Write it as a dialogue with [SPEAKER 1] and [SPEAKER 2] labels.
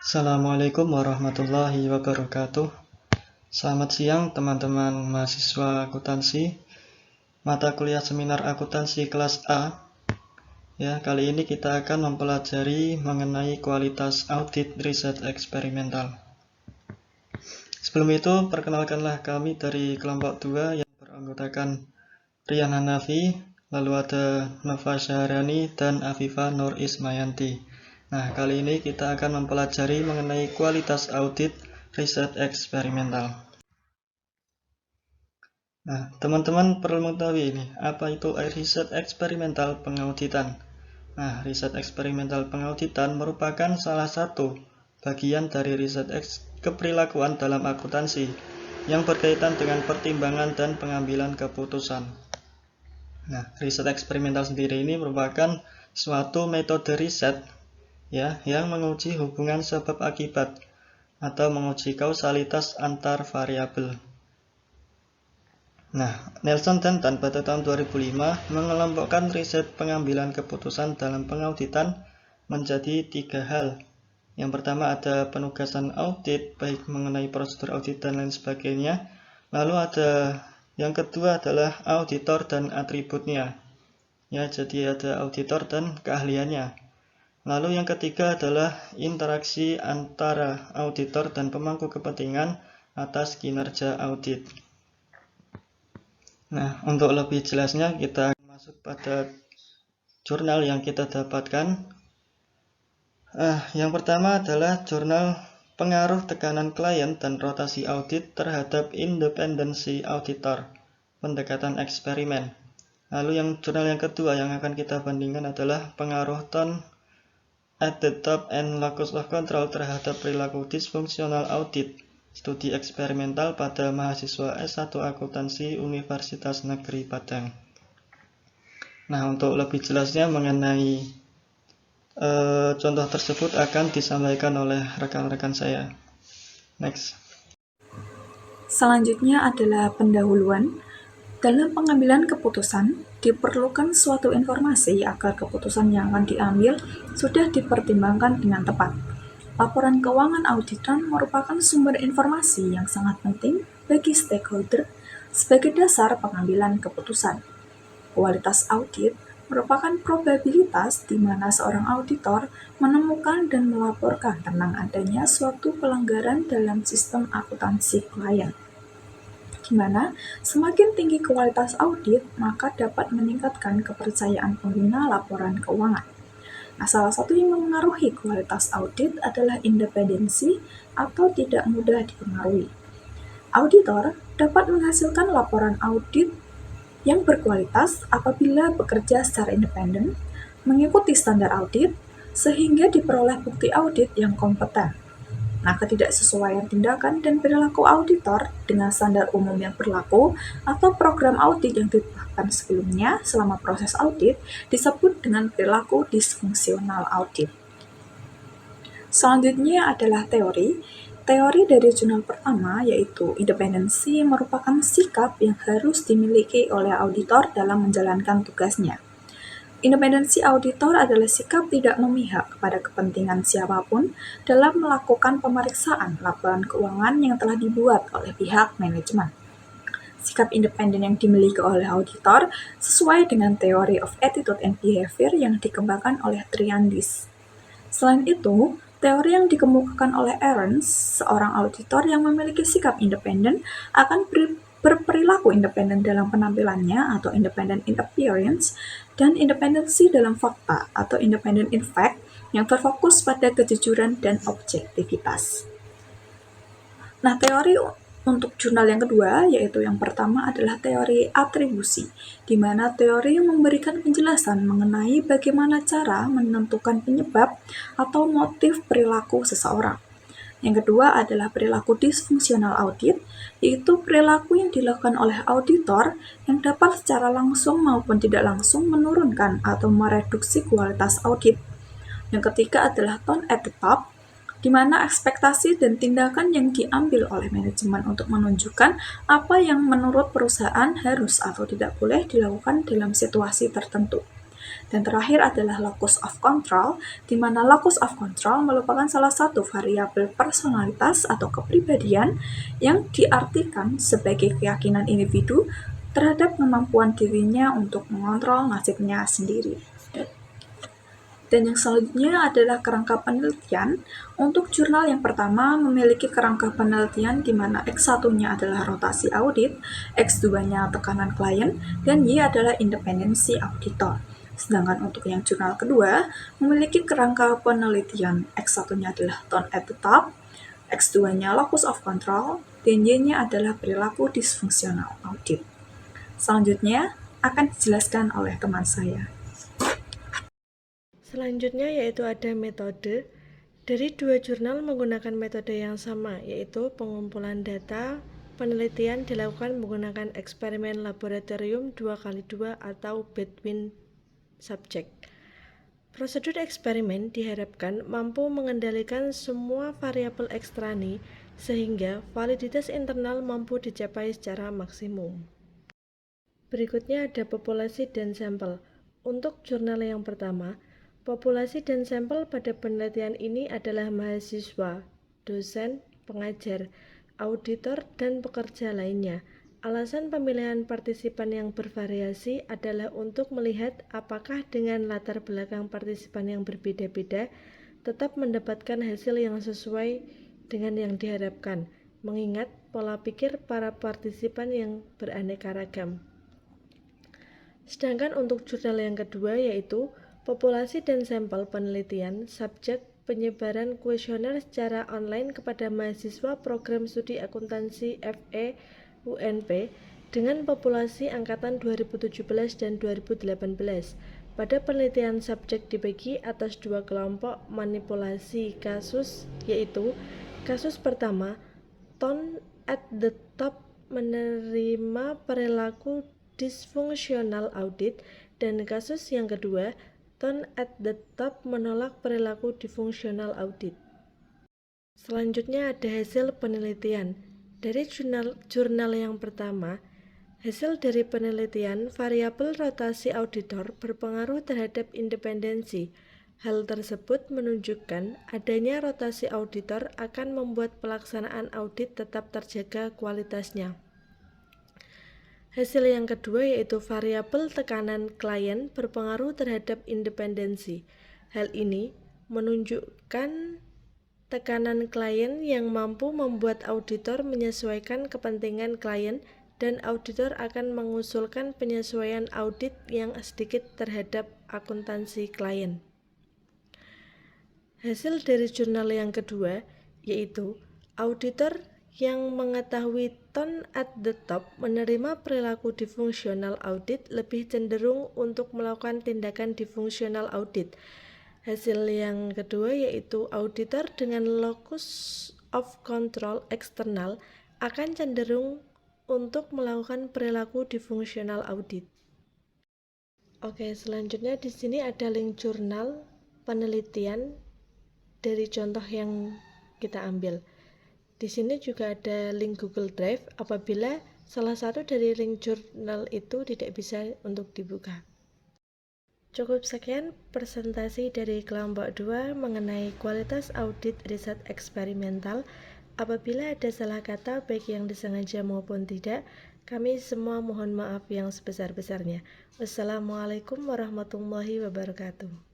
[SPEAKER 1] Assalamualaikum warahmatullahi wabarakatuh. Selamat siang teman-teman mahasiswa akuntansi. Mata kuliah seminar akuntansi kelas A. Ya, kali ini kita akan mempelajari mengenai kualitas audit riset eksperimental. Sebelum itu, perkenalkanlah kami dari kelompok 2 yang beranggotakan Rian Hanafi, lalu ada Nova Syahrani dan Afifa Nur Ismayanti. Nah, kali ini kita akan mempelajari mengenai kualitas audit riset eksperimental. Nah, teman-teman perlu mengetahui ini, apa itu riset eksperimental pengauditan. Nah, riset eksperimental pengauditan merupakan salah satu bagian dari riset keperilakuan dalam akuntansi yang berkaitan dengan pertimbangan dan pengambilan keputusan. Nah, riset eksperimental sendiri ini merupakan suatu metode riset yang menguji hubungan sebab akibat atau menguji kausalitas antar variabel. Nah, Nelson dan Tan pada tahun 2005 mengelompokkan riset pengambilan keputusan dalam pengauditan menjadi 3 hal. Yang pertama ada penugasan audit, baik mengenai prosedur audit dan lain sebagainya. Lalu ada yang kedua adalah auditor dan atributnya. Ya, jadi ada auditor dan keahliannya. Lalu yang ketiga adalah interaksi antara auditor dan pemangku kepentingan atas kinerja audit. Nah, untuk lebih jelasnya kita masuk pada jurnal yang kita dapatkan. Yang pertama adalah jurnal pengaruh tekanan klien dan rotasi audit terhadap independensi auditor, pendekatan eksperimen. Lalu yang jurnal yang kedua yang akan kita bandingkan adalah pengaruh tone at the top and locus of control terhadap perilaku disfungsional audit, studi eksperimental pada mahasiswa S1 Akuntansi Universitas Negeri Padang. Nah, untuk lebih jelasnya mengenai contoh tersebut akan disampaikan oleh rekan-rekan saya. Next.
[SPEAKER 2] Selanjutnya adalah pendahuluan. Dalam pengambilan keputusan, diperlukan suatu informasi agar keputusan yang akan diambil sudah dipertimbangkan dengan tepat. Laporan keuangan auditan merupakan sumber informasi yang sangat penting bagi stakeholder sebagai dasar pengambilan keputusan. Kualitas audit merupakan probabilitas di mana seorang auditor menemukan dan melaporkan tentang adanya suatu pelanggaran dalam sistem akuntansi klien. Di mana semakin tinggi kualitas audit, maka dapat meningkatkan kepercayaan pengguna laporan keuangan. Nah, salah satu yang memengaruhi kualitas audit adalah independensi atau tidak mudah dipengaruhi. Auditor dapat menghasilkan laporan audit yang berkualitas apabila bekerja secara independen, mengikuti standar audit, sehingga diperoleh bukti audit yang kompeten. Nah, ketidaksesuaian tindakan dan perilaku auditor dengan standar umum yang berlaku atau program audit yang ditetapkan sebelumnya selama proses audit disebut dengan perilaku disfungsional audit. Selanjutnya adalah teori. Teori dari jurnal pertama yaitu independensi merupakan sikap yang harus dimiliki oleh auditor dalam menjalankan tugasnya. Independensi auditor adalah sikap tidak memihak kepada kepentingan siapapun dalam melakukan pemeriksaan laporan keuangan yang telah dibuat oleh pihak manajemen. Sikap independen yang dimiliki oleh auditor sesuai dengan Theory of Attitude and Behavior yang dikembangkan oleh Triandis. Selain itu, teori yang dikemukakan oleh Ahrens, seorang auditor yang memiliki sikap independen akan berperilaku independen dalam penampilannya atau independent in appearance, dan independensi dalam fakta atau independent in fact yang berfokus pada kejujuran dan objektivitas. Nah, teori untuk jurnal yang kedua, yaitu yang pertama adalah teori atribusi, di mana teori yang memberikan penjelasan mengenai bagaimana cara menentukan penyebab atau motif perilaku seseorang. Yang kedua adalah perilaku disfungsional audit, yaitu perilaku yang dilakukan oleh auditor yang dapat secara langsung maupun tidak langsung menurunkan atau mereduksi kualitas audit. Yang ketiga adalah tone at the top, di mana ekspektasi dan tindakan yang diambil oleh manajemen untuk menunjukkan apa yang menurut perusahaan harus atau tidak boleh dilakukan dalam situasi tertentu. Dan terakhir adalah locus of control, di mana locus of control merupakan salah satu variabel personalitas atau kepribadian yang diartikan sebagai keyakinan individu terhadap kemampuan dirinya untuk mengontrol nasibnya sendiri. Dan yang selanjutnya adalah kerangka penelitian. Untuk jurnal yang pertama memiliki kerangka penelitian di mana X1-nya adalah rotasi audit, X2-nya tekanan klien, dan Y adalah independensi auditor. Sedangkan untuk yang jurnal kedua memiliki kerangka penelitian, X1-nya adalah tone at the top, X2-nya locus of control, dan Y-nya adalah perilaku disfungsional audit. Selanjutnya akan dijelaskan oleh teman saya.
[SPEAKER 3] Selanjutnya yaitu ada metode. Dari dua jurnal menggunakan metode yang sama, yaitu pengumpulan data. Penelitian dilakukan menggunakan eksperimen laboratorium 2x2 atau between subject. Prosedur eksperimen diharapkan mampu mengendalikan semua variabel eksternal sehingga validitas internal mampu dicapai secara maksimum. Berikutnya ada populasi dan sampel. Untuk jurnal yang pertama, populasi dan sampel pada penelitian ini adalah mahasiswa, dosen, pengajar, auditor, dan pekerja lainnya. Alasan pemilihan partisipan yang bervariasi adalah untuk melihat apakah dengan latar belakang partisipan yang berbeda-beda tetap mendapatkan hasil yang sesuai dengan yang diharapkan, mengingat pola pikir para partisipan yang beraneka ragam. Sedangkan untuk jurnal yang kedua yaitu populasi dan sampel penelitian, subjek penyebaran kuesioner secara online kepada mahasiswa program studi akuntansi FE UNP dengan populasi angkatan 2017 dan 2018. Pada penelitian subjek dibagi atas dua kelompok manipulasi kasus, yaitu kasus pertama, tone at the top menerima perilaku disfungsional audit, dan kasus yang kedua, tone at the top menolak perilaku disfungsional audit. Selanjutnya ada hasil penelitian. Dari jurnal yang pertama, hasil dari penelitian variabel rotasi auditor berpengaruh terhadap independensi. Hal tersebut menunjukkan adanya rotasi auditor akan membuat pelaksanaan audit tetap terjaga kualitasnya. Hasil yang kedua yaitu variabel tekanan klien berpengaruh terhadap independensi. Hal ini menunjukkan tekanan klien yang mampu membuat auditor menyesuaikan kepentingan klien dan auditor akan mengusulkan penyesuaian audit yang sedikit terhadap akuntansi klien. Hasil dari jurnal yang kedua yaitu auditor yang mengetahui tone at the top menerima perilaku disfungsional audit lebih cenderung untuk melakukan tindakan disfungsional audit. Hasil yang kedua yaitu auditor dengan locus of control eksternal akan cenderung untuk melakukan perilaku disfungsional audit. Oke, selanjutnya di sini ada link jurnal penelitian dari contoh yang kita ambil. Di sini juga ada link Google Drive apabila salah satu dari link jurnal itu tidak bisa untuk dibuka. Cukup sekian presentasi dari kelompok 2 mengenai kualitas audit riset eksperimental. Apabila ada salah kata baik yang disengaja maupun tidak, kami semua mohon maaf yang sebesar-besarnya. Wassalamualaikum warahmatullahi wabarakatuh.